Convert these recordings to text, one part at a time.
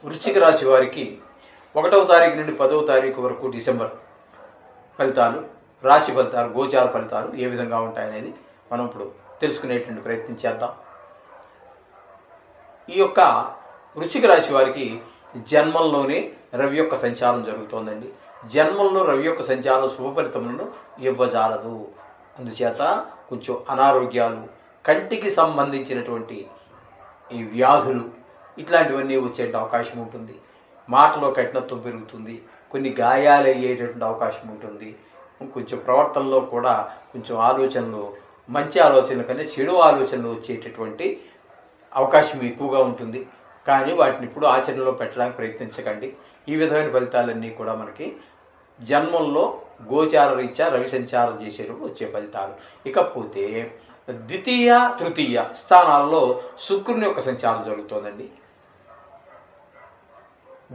వృశ్చిక రాశి వారికి 1వ తారీఖు నుండి 10వ తారీఖు వరకు డిసెంబర్ ఫలితాలు, రాశి ఫలితాలు, గోచార ఫలితాలు ఏ విధంగా ఉంటాయనేది మనం ఇప్పుడు తెలుసుకునేటువంటి ప్రయత్నం చేద్దాం. ఈ యొక్క వృశ్చిక రాశి వారికి జన్మంలోనే రవి యొక్క సంచారం జరుగుతోందండి. జన్మంలో రవి యొక్క సంచారం శుభ ఫలితములను ఇవ్వజాలదు. అందుచేత కొంచెం అనారోగ్యాలు, కంటికి సంబంధించినటువంటి ఈ వ్యాధులు ఇట్లాంటివన్నీ వచ్చే అవకాశం ఉంటుంది. మాటలో కఠినత్వం పెరుగుతుంది, కొన్ని గాయాలు అయ్యేటటువంటి అవకాశం ఉంటుంది. కొంచెం ప్రవర్తనలో కూడా కొంచెం ఆలోచనలు, మంచి ఆలోచనల కన్నా చెడు ఆలోచనలు వచ్చేటటువంటి అవకాశం ఎక్కువగా ఉంటుంది. కానీ వాటిని ఇప్పుడు ఆచరణలో పెట్టడానికి ప్రయత్నించకండి. ఈ విధమైన ఫలితాలన్నీ కూడా మనకి జన్మంలో గోచార రీత్యా రవి సంచారం చేసేటప్పుడు వచ్చే ఫలితాలు. ఇకపోతే ద్వితీయ, తృతీయ స్థానాల్లో శుక్రుని యొక్క సంచారం జరుగుతోందండి.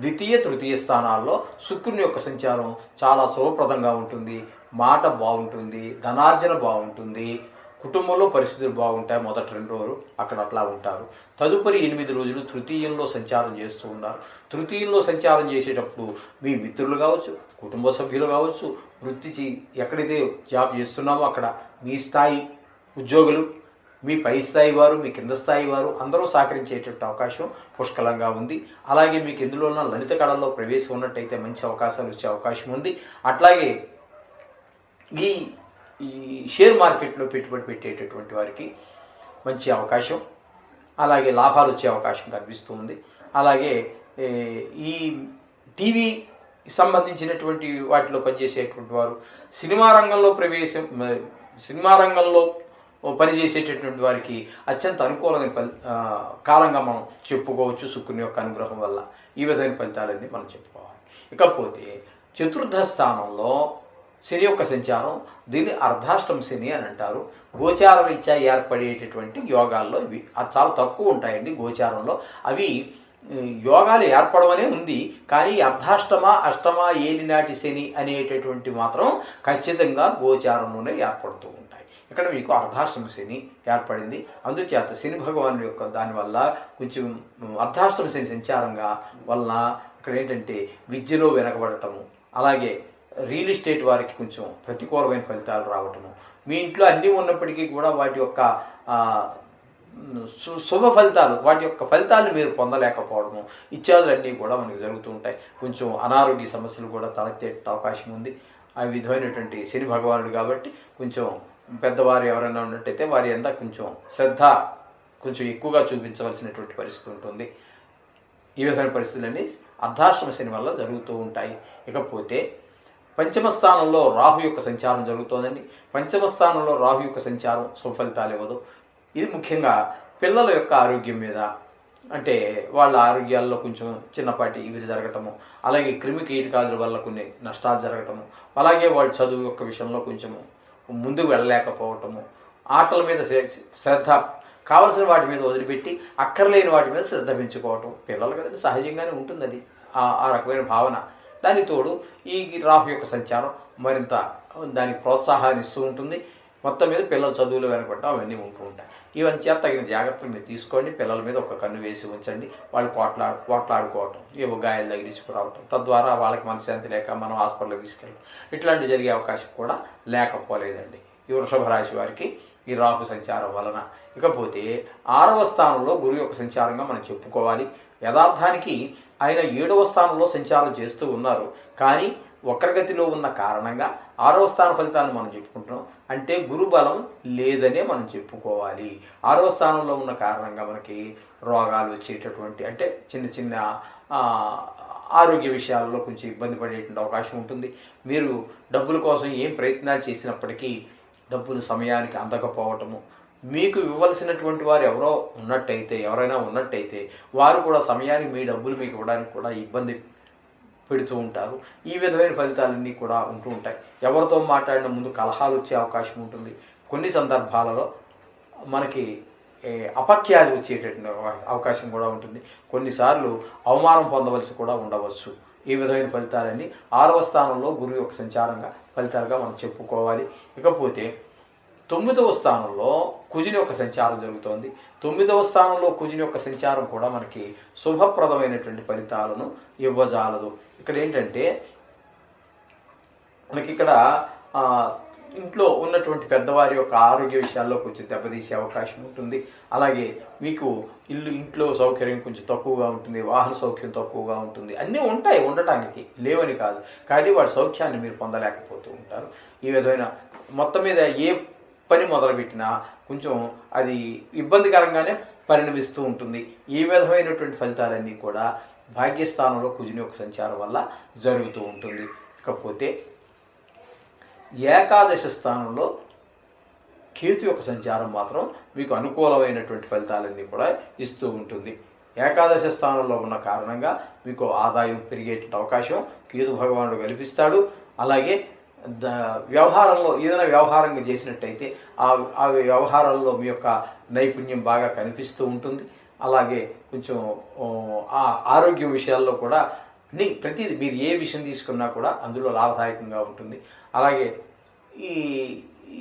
ద్వితీయ, తృతీయ స్థానాల్లో శుక్రుని యొక్క సంచారం చాలా శుభప్రదంగా ఉంటుంది. మాట బాగుంటుంది, ధనార్జన బాగుంటుంది, కుటుంబంలో పరిస్థితులు బాగుంటాయి. మొదటి 2 రోజులు అక్కడ అట్లా ఉంటారు. తదుపరి 8 రోజులు తృతీయంలో సంచారం చేస్తూ ఉన్నారు. తృతీయంలో సంచారం చేసేటప్పుడు మీ మిత్రులు కావచ్చు, కుటుంబ సభ్యులు కావచ్చు, వృత్తి ఎక్కడైతే జాబ్ చేస్తున్నామో అక్కడ మీ స్థాయి ఉద్యోగులు, మీ పై స్థాయి వారు, మీ కింద స్థాయి వారు అందరూ సహకరించేటట్టు అవకాశం పుష్కలంగా ఉంది. అలాగే మీకు ఎందులో లలిత కళల్లో ప్రవేశం ఉన్నట్టయితే మంచి అవకాశాలు వచ్చే అవకాశం ఉంది. అట్లాగే ఈ షేర్ మార్కెట్లో పెట్టుబడి పెట్టేటటువంటి వారికి మంచి అవకాశం, అలాగే లాభాలు వచ్చే అవకాశం కనిపిస్తూ ఉంది. అలాగే ఈ టీవీ సంబంధించినటువంటి వాటిలో పనిచేసేటువంటి వారు, సినిమా రంగంలో పనిచేసేటటువంటి వారికి అత్యంత అనుకూలమైన కాలంగా మనం చెప్పుకోవచ్చు. శుక్రుని యొక్క అనుగ్రహం వల్ల ఈ విధమైన ఫలితాలన్నీ మనం చెప్పుకోవాలి. ఇకపోతే చతుర్థ స్థానంలో శని యొక్క సంచారం, దీన్ని అర్ధాష్టమ శని అని అంటారు. గోచార రీత్యా ఏర్పడేటటువంటి యోగాల్లో ఇవి చాలా తక్కువ ఉంటాయండి. గోచారంలో అవి యోగాలు ఏర్పడమనే ఉంది, కానీ అర్ధాష్టమ, అష్టమ, ఏలినాటి శని అనేటటువంటి మాత్రం ఖచ్చితంగా గోచారంలోనే ఏర్పడుతూ ఉంటాయి. ఇక్కడ మీకు అర్ధాష్టమ శని ఏర్పడింది. అందుచేత శని భగవాను యొక్క దానివల్ల కొంచెం అర్ధాష్టమ శని సంచారంగా వలన ఇక్కడ ఏంటంటే విద్యలో వెనకబడటము, అలాగే రియల్ ఎస్టేట్ వారికి కొంచెం ప్రతికూలమైన ఫలితాలు రావటము, మీ ఇంట్లో అన్నీ ఉన్నప్పటికీ కూడా వాటి యొక్క శుభ ఫలితాలు, వాటి యొక్క ఫలితాలను మీరు పొందలేకపోవడము ఇత్యాదులన్నీ కూడా మనకు జరుగుతూ ఉంటాయి. కొంచెం అనారోగ్య సమస్యలు కూడా తలెత్తే అవకాశం ఉంది. ఆ విధమైనటువంటి శని భగవానుడు కాబట్టి కొంచెం పెద్దవారు ఎవరైనా ఉన్నట్టయితే వారి అంతా కొంచెం శ్రద్ధ కొంచెం ఎక్కువగా చూపించవలసినటువంటి పరిస్థితి ఉంటుంది. ఈ విధమైన పరిస్థితులన్నీ అర్ధాష్టమ శని వల్ల జరుగుతూ ఉంటాయి. ఇకపోతే పంచమ స్థానంలో రాహు యొక్క సంచారం జరుగుతోందండి. పంచమ స్థానంలో రాహు యొక్క సంచారం సుఫలితాలు ఇవ్వదు. ఇది ముఖ్యంగా పిల్లల యొక్క ఆరోగ్యం మీద, అంటే వాళ్ళ ఆరోగ్యాల్లో కొంచెం చిన్నపాటి ఇవి జరగటము, అలాగే క్రిమి కీటకాదుల వల్ల కొన్ని నష్టాలు జరగటము, అలాగే వాళ్ళ చదువు యొక్క విషయంలో కొంచెం ముందుకు వెళ్ళలేకపోవటము, ఆటల మీద శ్రద్ధ కావలసిన వాటి మీద వదిలిపెట్టి అక్కర్లేని వాటి మీద శ్రద్ధ పెంచుకోవటం పిల్లలు కదా సహజంగానే ఉంటుంది. అది ఆ రకమైన భావన. దానికి తోడు ఈ రాహు యొక్క సంచారం మరింత దానికి ప్రోత్సాహాన్ని ఇస్తూ ఉంటుంది. మొత్తం మీద పిల్లల చదువులు వెనకబడటం అవన్నీ ఉంటూ ఉంటాయి. ఇవన్నీ చేత తగిన జాగ్రత్తలు మీరు తీసుకోండి. పిల్లల మీద ఒక కన్ను వేసి ఉంచండి. వాళ్ళు పోట్లాడుకోవటం, ఏవో గాయాలు తగిలించుకురావటం, తద్వారా వాళ్ళకి మనశ్శాంతి లేక మనం హాస్పిటల్కి తీసుకెళ్ళడం ఇట్లాంటివి జరిగే అవకాశం కూడా లేకపోలేదండి ఈ వృషభ రాశి వారికి ఈ రాహు సంచారం వలన. ఇకపోతే 6వ స్థానంలో గురువు యొక్క సంచారంగా మనం చెప్పుకోవాలి. యథార్థానికి ఆయన 7వ స్థానంలో సంచారం చేస్తూ ఉన్నారు, కానీ వక్రగతిలో ఉన్న కారణంగా 6వ స్థాన ఫలితాలను మనం చెప్పుకుంటున్నాం. అంటే గురు బలం లేదనే మనం చెప్పుకోవాలి. 6వ స్థానంలో ఉన్న కారణంగా మనకి రోగాలు వచ్చేటటువంటి, అంటే చిన్న చిన్న ఆరోగ్య విషయాల్లో కొంచెం ఇబ్బంది పడేటువంటి అవకాశం ఉంటుంది. మీరు డబ్బుల కోసం ఏం ప్రయత్నాలు చేసినప్పటికీ డబ్బులు సమయానికి అందకపోవటము, మీకు ఇవ్వవలసినటువంటి వారు ఎవరైనా ఉన్నట్టయితే వారు కూడా సమయానికి మీ డబ్బులు మీకు ఇవ్వడానికి కూడా ఇబ్బంది పెడుతూ ఉంటారు. ఈ విధమైన ఫలితాలన్నీ కూడా ఉంటూ ఉంటాయి. ఎవరితో మాట్లాడిన ముందు కలహాలు వచ్చే అవకాశం ఉంటుంది. కొన్ని సందర్భాలలో మనకి అపఖ్యాతి వచ్చేటటువంటి అవకాశం కూడా ఉంటుంది. కొన్నిసార్లు అవమానం పొందవలసి కూడా ఉండవచ్చు. ఈ విధమైన ఫలితాలన్నీ 6వ స్థానంలో గురువు యొక్క సంచారంగా ఫలితాలుగా మనం చెప్పుకోవాలి. ఇకపోతే 9వ స్థానంలో కుజుని యొక్క సంచారం జరుగుతోంది. 9వ స్థానంలో కుజుని యొక్క సంచారం కూడా మనకి శుభప్రదమైనటువంటి ఫలితాలను ఇవ్వజాలదు. ఇక్కడ ఏంటంటే మనకి ఇక్కడ ఇంట్లో ఉన్నటువంటి పెద్దవారి యొక్క ఆరోగ్య విషయాల్లో కొంచెం దెబ్బతీసే అవకాశం ఉంటుంది. అలాగే మీకు ఇంట్లో సౌకర్యం కొంచెం తక్కువగా ఉంటుంది, వాహన సౌఖ్యం తక్కువగా ఉంటుంది. అన్నీ ఉంటాయి ఉండటానికి, లేవని కాదు, కానీ వాటి సౌఖ్యాన్ని మీరు పొందలేకపోతూ ఉంటారు. ఈ విధమైన మొత్తం మీద ఏ పని మొదలుపెట్టినా కొంచెం అది ఇబ్బందికరంగానే పరిణమిస్తూ ఉంటుంది. ఈ విధమైనటువంటి ఫలితాలన్నీ కూడా భాగ్యస్థానంలో కుజుని యొక్క సంచారం వల్ల జరుగుతూ ఉంటుంది. ఇకపోతే ఏకాదశ స్థానంలో కేతు యొక్క సంచారం మాత్రం మీకు అనుకూలమైనటువంటి ఫలితాలన్నీ కూడా ఇస్తూ ఉంటుంది. ఏకాదశ స్థానంలో ఉన్న కారణంగా మీకు ఆదాయం పెరిగేటువంటి అవకాశం కేతు భగవానుడు కల్పిస్తాడు. అలాగే వ్యవహారంలో ఏదైనా వ్యవహారంగా చేసినట్టయితే ఆ వ్యవహారంలో మీ యొక్క నైపుణ్యం బాగా కనిపిస్తూ ఉంటుంది. అలాగే కొంచెం ఆ ఆరోగ్య విషయాల్లో కూడా ప్రతిదీ మీరు ఏ విషయం తీసుకున్నా కూడా అందులో లాభదాయకంగా ఉంటుంది. అలాగే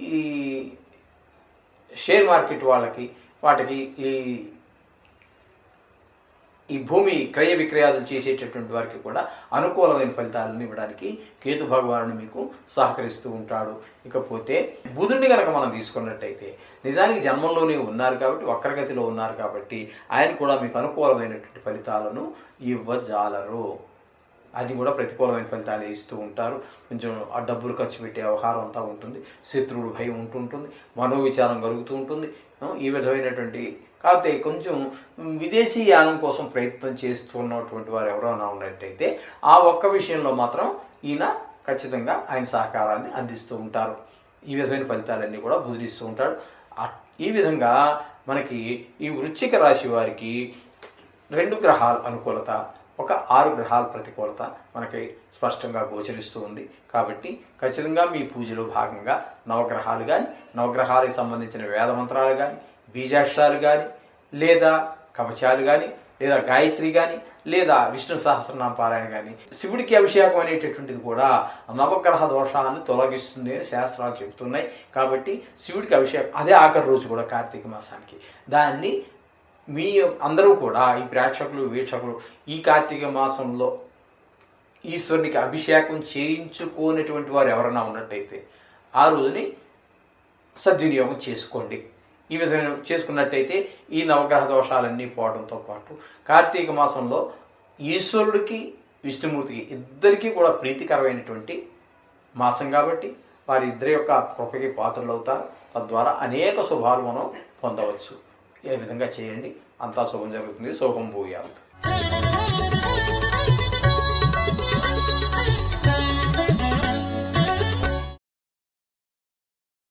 ఈ షేర్ మార్కెట్ వాటికి ఈ భూమి క్రయ విక్రయాలు చేసేటటువంటి వారికి కూడా అనుకూలమైన ఫలితాలను ఇవ్వడానికి కేతు భగవానుడు మీకు సహకరిస్తూ ఉంటాడు. ఇకపోతే బుధుడిని కనుక మనం తీసుకున్నట్టయితే నిజానికి జన్మంలోనే ఉన్నారు కాబట్టి, వక్రగతిలో ఉన్నారు కాబట్టి ఆయన కూడా మీకు అనుకూలమైనటువంటి ఫలితాలను ఇవ్వజాలరు. అది కూడా ప్రతికూలమైన ఫలితాలు ఇస్తూ ఉంటారు. కొంచెం ఆ డబ్బులు ఖర్చు పెట్టే వ్యవహారం అంతా ఉంటుంది. శత్రువుడు భయం ఉంటుంటుంది, మనోవిచారం కలుగుతూ ఉంటుంది. ఈ విధమైనటువంటి కాకపోతే కొంచెం విదేశీ యానం కోసం ప్రయత్నం చేస్తున్నటువంటి వారు ఎవరైనా ఉన్నట్టయితే ఆ ఒక్క విషయంలో మాత్రం ఈయన ఖచ్చితంగా ఆయన సహకారాన్ని అందిస్తూ ఉంటారు. ఈ విధమైన ఫలితాలన్నీ కూడా బుధిస్తూ ఉంటాడు. ఈ విధంగా మనకి ఈ వృశ్చిక రాశి వారికి 2 గ్రహాల అనుకూలత, ఒక 6 గ్రహాల ప్రతికూలత మనకి స్పష్టంగా గోచరిస్తూ ఉంది. కాబట్టి ఖచ్చితంగా మీ పూజలో భాగంగా నవగ్రహాలు కానీ, నవగ్రహాలకు సంబంధించిన వేద మంత్రాలు కానీ, బీజాక్షరాలు కానీ, లేదా కవచాలు కానీ, లేదా గాయత్రి కానీ, లేదా విష్ణు సహస్రనామ పారాయణ కానీ, శివుడికి అభిషేకం అనేటటువంటిది కూడా నవగ్రహ దోషాలను తొలగిస్తుంది అని శాస్త్రాలు చెబుతున్నాయి. కాబట్టి శివుడికి అభిషేకం అదే ఆఖరి రోజు కూడా కార్తీక మాసానికి దాన్ని మీ అందరూ కూడా ఈ ప్రేక్షకులు వీక్షకులు ఈ కార్తీక మాసంలో ఈశ్వరునికి అభిషేకం చేయించుకోనటువంటి వారు ఎవరైనా ఉన్నట్టయితే ఆ రోజుని సద్వినియోగం చేసుకోండి. ఈ విధంగా చేసుకున్నట్టయితే ఈ నవగ్రహ దోషాలన్నీ పోవడంతో పాటు కార్తీక మాసంలో ఈశ్వరుడికి విష్ణుమూర్తికి ఇద్దరికీ కూడా ప్రీతికరమైనటువంటి మాసం కాబట్టి వారి ఇద్దరి యొక్క కృపకి పాత్రలు అవుతారు. తద్వారా అనేక శుభాలు మనం పొందవచ్చు. ఏ విధంగా చేయండి, అంతా శుభం జరుగుతుంది. శుభం భూయాత్.